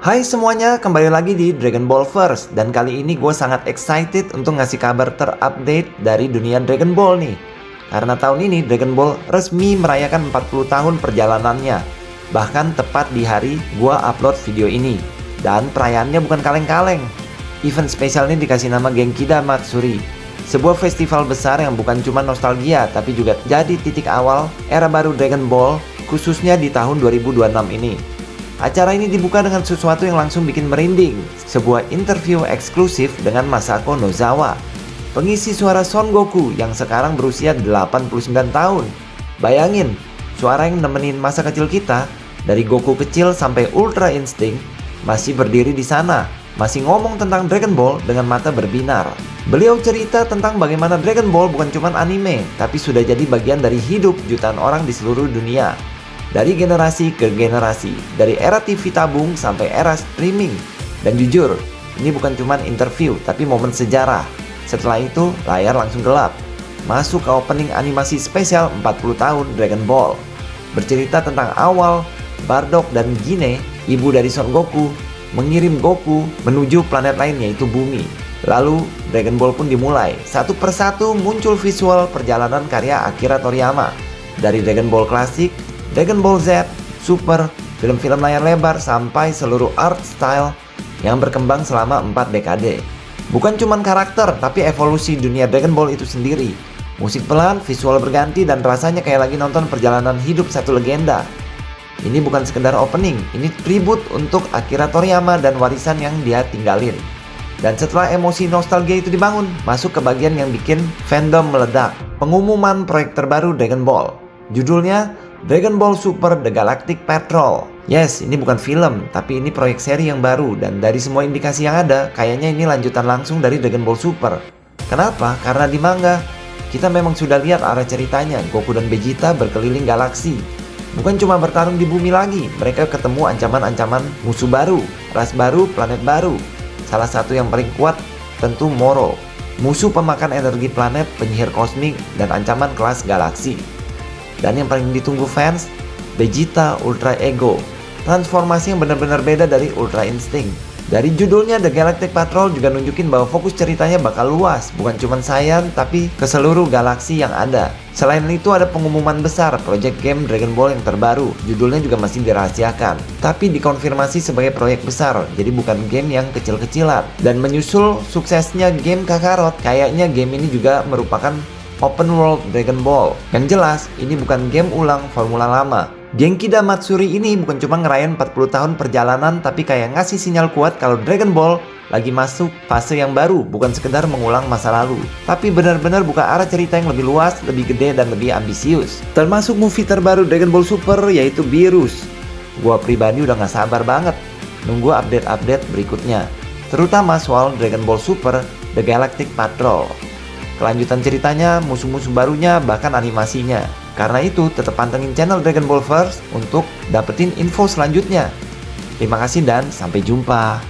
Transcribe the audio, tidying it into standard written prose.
Hai semuanya, kembali lagi di Dragon Ball Verse. Dan kali ini gue sangat excited untuk ngasih kabar terupdate dari dunia Dragon Ball nih. Karena tahun ini Dragon Ball resmi merayakan 40 tahun perjalanannya. Bahkan tepat di hari gue upload video ini. Dan perayaannya bukan kaleng-kaleng. Event spesial ini dikasih nama Genkida Matsuri. Sebuah festival besar yang bukan cuma nostalgia, tapi juga jadi titik awal era baru Dragon Ball, khususnya di tahun 2026 ini. Acara ini dibuka dengan sesuatu yang langsung bikin merinding, sebuah interview eksklusif dengan Masako Nozawa, pengisi suara Son Goku yang sekarang berusia 89 tahun. Bayangin, suara yang nemenin masa kecil kita, dari Goku kecil sampai Ultra Instinct, masih berdiri di sana, masih ngomong tentang Dragon Ball dengan mata berbinar. Beliau cerita tentang bagaimana Dragon Ball bukan cuma anime, tapi sudah jadi bagian dari hidup jutaan orang di seluruh dunia. Dari generasi ke generasi, dari era TV tabung sampai era streaming. Dan jujur, ini bukan cuma interview, tapi momen sejarah. Setelah itu, layar langsung gelap. Masuk ke opening animasi spesial 40 tahun Dragon Ball. Bercerita tentang awal, Bardock dan Gine, ibu dari Son Goku, mengirim Goku menuju planet lain yaitu Bumi. Lalu, Dragon Ball pun dimulai. Satu persatu muncul visual perjalanan karya Akira Toriyama. Dari Dragon Ball klasik, Dragon Ball Z, Super, film-film layar lebar sampai seluruh art style yang berkembang selama 4 dekade. Bukan cuma karakter, tapi evolusi dunia Dragon Ball itu sendiri. Musik pelan, visual berganti, dan rasanya kayak lagi nonton perjalanan hidup satu legenda. Ini bukan sekedar opening, ini tribute untuk Akira Toriyama dan warisan yang dia tinggalin. Dan setelah emosi nostalgia itu dibangun, masuk ke bagian yang bikin fandom meledak. Pengumuman proyek terbaru Dragon Ball. Judulnya Dragon Ball Super The Galactic Patrol. Yes, ini bukan film, tapi ini proyek seri yang baru. Dan dari semua indikasi yang ada, kayaknya ini lanjutan langsung dari Dragon Ball Super. Kenapa? Karena di manga, kita memang sudah lihat arah ceritanya. Goku dan Vegeta berkeliling galaksi. Bukan cuma bertarung di bumi lagi, mereka ketemu ancaman-ancaman musuh baru, ras baru, planet baru. Salah satu yang paling kuat tentu Moro, musuh pemakan energi planet, penyihir kosmik, dan ancaman kelas galaksi. Dan yang paling ditunggu fans, Vegeta Ultra Ego, transformasi yang benar-benar beda dari Ultra Instinct. Dari judulnya The Galactic Patrol juga nunjukin bahwa fokus ceritanya bakal luas, bukan cuma Saiyan tapi ke seluruh galaksi yang ada. Selain itu ada pengumuman besar project game Dragon Ball yang terbaru, judulnya juga masih dirahasiakan, tapi dikonfirmasi sebagai proyek besar, jadi bukan game yang kecil-kecilan. Dan menyusul suksesnya game Kakarot, kayaknya game ini juga merupakan Open World Dragon Ball. Yang jelas, ini bukan game ulang formula lama. Genkida Matsuri ini bukan cuma ngerayain 40 tahun perjalanan, tapi kayak ngasih sinyal kuat kalau Dragon Ball lagi masuk fase yang baru, bukan sekedar mengulang masa lalu, tapi benar-benar buka arah cerita yang lebih luas, lebih gede, dan lebih ambisius. Termasuk movie terbaru Dragon Ball Super, yaitu Beerus. Gua pribadi udah gak sabar banget nunggu update-update berikutnya, terutama soal Dragon Ball Super The Galactic Patrol. Kelanjutan ceritanya, musuh-musuh barunya, bahkan animasinya. Karena itu, tetap pantengin channel Dragon Ball Verse untuk dapetin info selanjutnya. Terima kasih dan sampai jumpa.